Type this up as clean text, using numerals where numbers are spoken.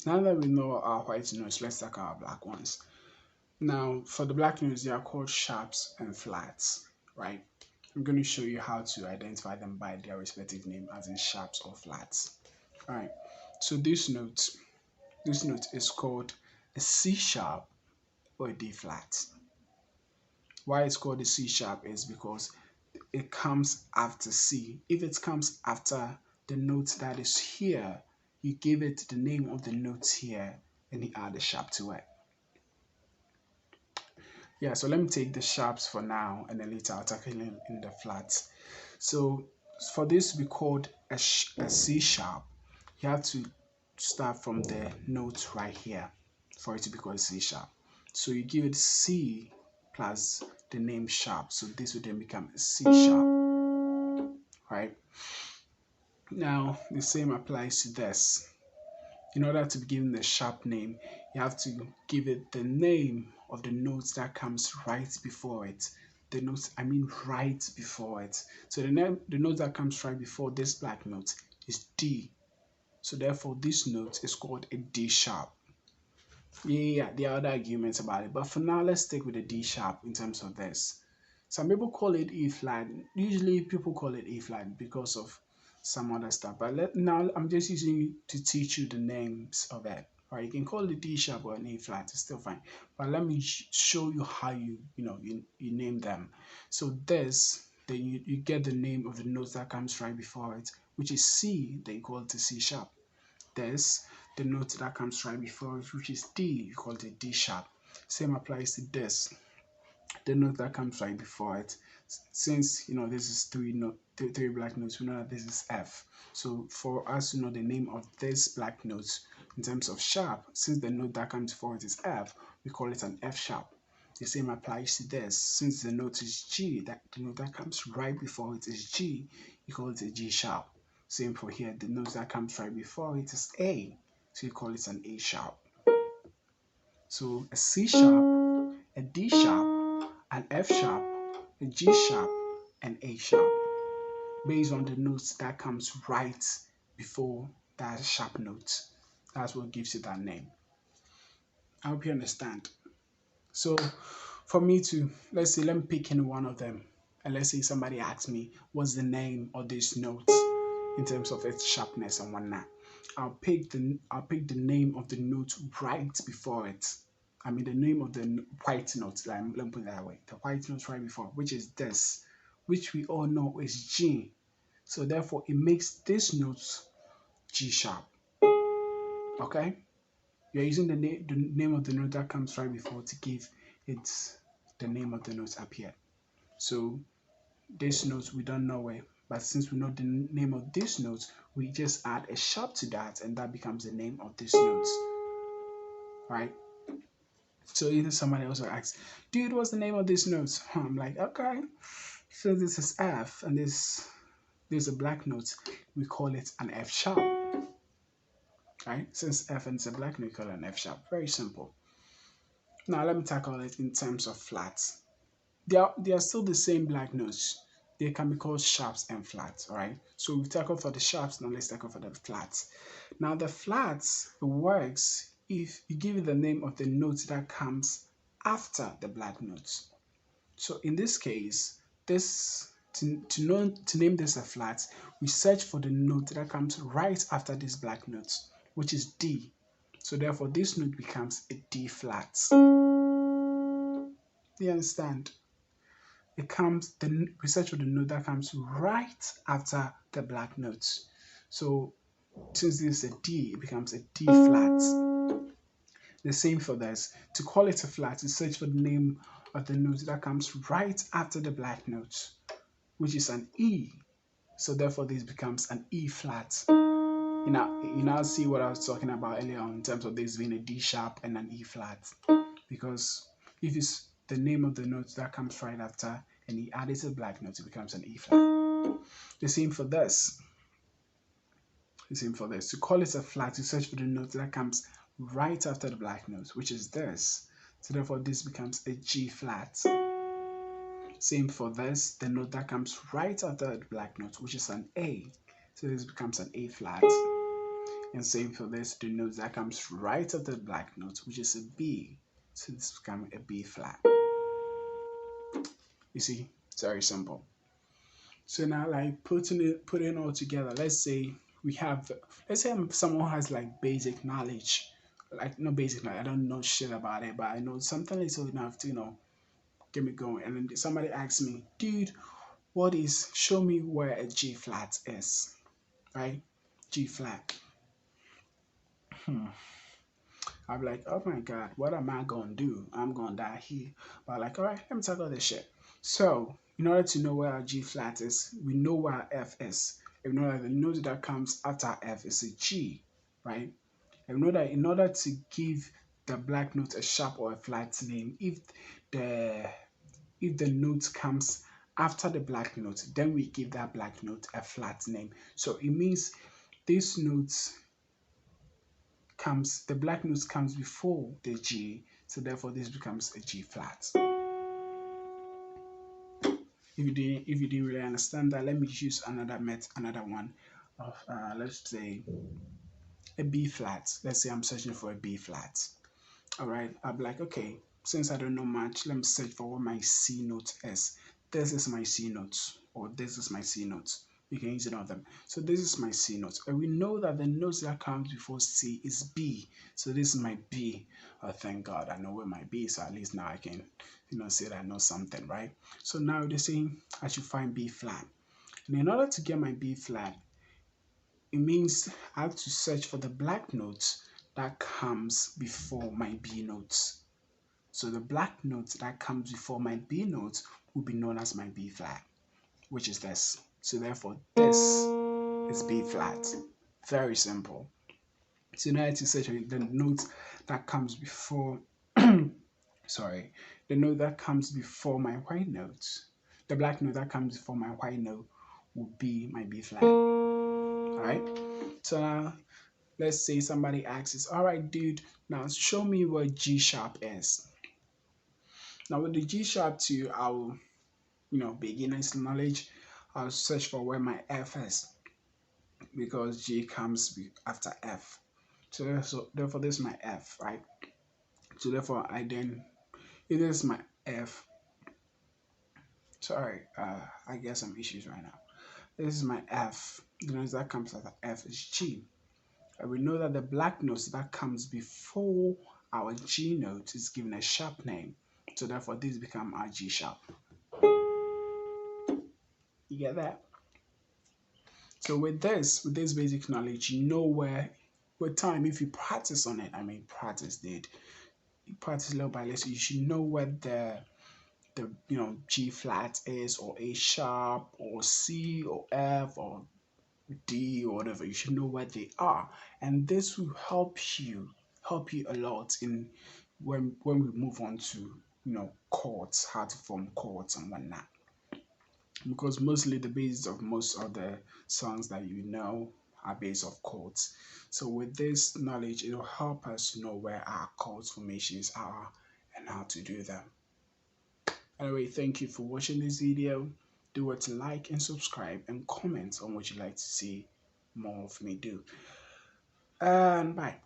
Now that we know our white notes, let's talk our black ones. Now, for the black notes, they are called sharps and flats, right? I'm going to show you how to identify them by their respective name, as in sharps or flats. All right. So this note is called a C sharp or a D flat. Why it's called a C sharp is because it comes after C. If it comes after the note that is here, you give it the name of the notes here and you add a sharp to it. Yeah, so let me take the sharps for now and then later I'll tackle them in the flats. So for this to be called a C sharp, you have to start from the note right here for it to be called a C sharp. So you give it C plus the name sharp. So this would then become a C sharp, right? Now the same applies to this. In order to be given the sharp name, you have to give it the name of the note that comes right before it. The note, I mean right before it. So the note that comes right before this black note is D. So therefore this note is called a D sharp. Yeah, there are other arguments about it, but for now let's stick with the D sharp in terms of this. Some people call it E flat. Usually people call it E flat because of some other stuff. But now I'm just using it to teach you the names of it. Or you can call it D sharp or an E flat, it's still fine. But let me show you how you name them. So this, then you get the name of the note that comes right before it, which is C, then you call it a C sharp. This, the note that comes right before it, which is D, you call it a D sharp. Same applies to this, the note that comes right before it. Since this is three black notes, we know that this is F. So for us to know the name of this black note in terms of sharp, since the note that comes before it is F, we call it an F sharp. The same applies to this. Since the note is G, that the note that comes right before it is G, you call it a G sharp. Same for here, the note that comes right before it is A, so you call it an A sharp. So a C sharp, a D sharp, an F sharp, a G sharp, and A sharp, based on the notes that comes right before that sharp note. That's what gives it that name. I hope you understand. So for me to, let's say, let me pick any one of them. And let's say somebody asks me, what's the name of this note in terms of its sharpness and whatnot. I'll pick the name of the note right before it. I mean the name of the white note, let me put it that way. The white note right before, which is this, which we all know is G. So therefore it makes this note G sharp. Okay? You're using the name of the note that comes right before to give it the name of the note up here. So this note we don't know it, but since we know the name of this note, we just add a sharp to that and that becomes the name of this note, right? So either somebody also asks, dude, what's the name of this note? I'm like, okay, so this is F and there's a black note, we call it an F sharp, right? Since F and it's a black note, we call it an F sharp. Very simple. Now let me tackle it in terms of flats. They are still the same black notes. They can be called sharps and flats, all right? So we've tackled for the sharps, now let's tackle for the flats. Now the flats, it works if you give it the name of the note that comes after the black notes. So in this case, to name this a flat, we search for the note that comes right after this black note, which is D. So therefore this note becomes a D flat. Do you understand? We search for the note that comes right after the black notes. So since this is a D, it becomes a D flat. The same for this. To call it a flat, you search for the name of the note that comes right after the black note, which is an E. So therefore this becomes an E flat. You now see what I was talking about earlier on in terms of this being a D sharp and an E flat. Because if it's the name of the note that comes right after and you add it to the black note, it becomes an E flat. The same for this. The same for this. To call it a flat, you search for the note that comes right after the black note, which is this. So therefore this becomes a G flat. Same for this, the note that comes right after the black note, which is an A. So this becomes an A flat. And same for this, the note that comes right after the black note, which is a B. So this becomes a B flat. You see, it's very simple. So now, like putting all together, let's say we have, let's say someone has like basic knowledge, like no basic knowledge, I don't know shit about it, but I know something little enough to get me going. And then somebody asks me, dude, show me where a G flat is, right? G flat. I'm like, oh my God, what am I gonna do? I'm gonna die here. But like, all right, let me tackle this shit. So, in order to know where our G flat is, we know where our F is. And we know that the note that comes after F is a G, right? And we know that in order to give the black note a sharp or a flat name, the if the note comes after the black note, then we give that black note a flat name. So it means this note the black note comes before the G, so therefore this becomes a G flat. If you didn't really understand that, let me use another one of let's say a B flat. Let's say I'm searching for a B flat. All right, I'll be like, okay, since I don't know much, let me search for what my C note is. This is my C note, or this is my C note. You can use it on them. So this is my C note. And we know that the note that comes before C is B. So this is my B. Oh, thank God, I know where my B is. So at least now I can, say that I know something, right? So now they're saying I should find B flat. And in order to get my B flat, it means I have to search for the black note that comes before my B notes. So the black note that comes before my B note will be known as my B flat, which is this. So therefore, this is B flat. Very simple. So now to search the note that comes before, sorry, the note that comes before my white note, the black note that comes before my white note will be my B flat. All right. So now let's say somebody asks, all right, dude, now show me what G sharp is. Now with the G sharp too, I'll, beginner's knowledge, I'll search for where my F is because G comes after F. So therefore this is my F, right? So therefore if this is my F, sorry, I get some issues right now. This is my F, the note that comes after F is G. And we know that the black note that comes before our G note is given a sharp name. So therefore this become our G sharp. You get that? So with this basic knowledge, you know where with time, if you practice on it, practice, dude. You practice little by little, you should know where the G flat is, or A sharp, or C, or F, or D, or whatever. You should know where they are, and this will help you a lot in when we move on to chords, how to form chords and whatnot. Because mostly the basis of most of the songs that you know are based off chords. So with this knowledge, it will help us know where our chords formations are and how to do them. Anyway, thank you for watching this video. Do what to like and subscribe and comment on what you'd like to see more of me do. And bye.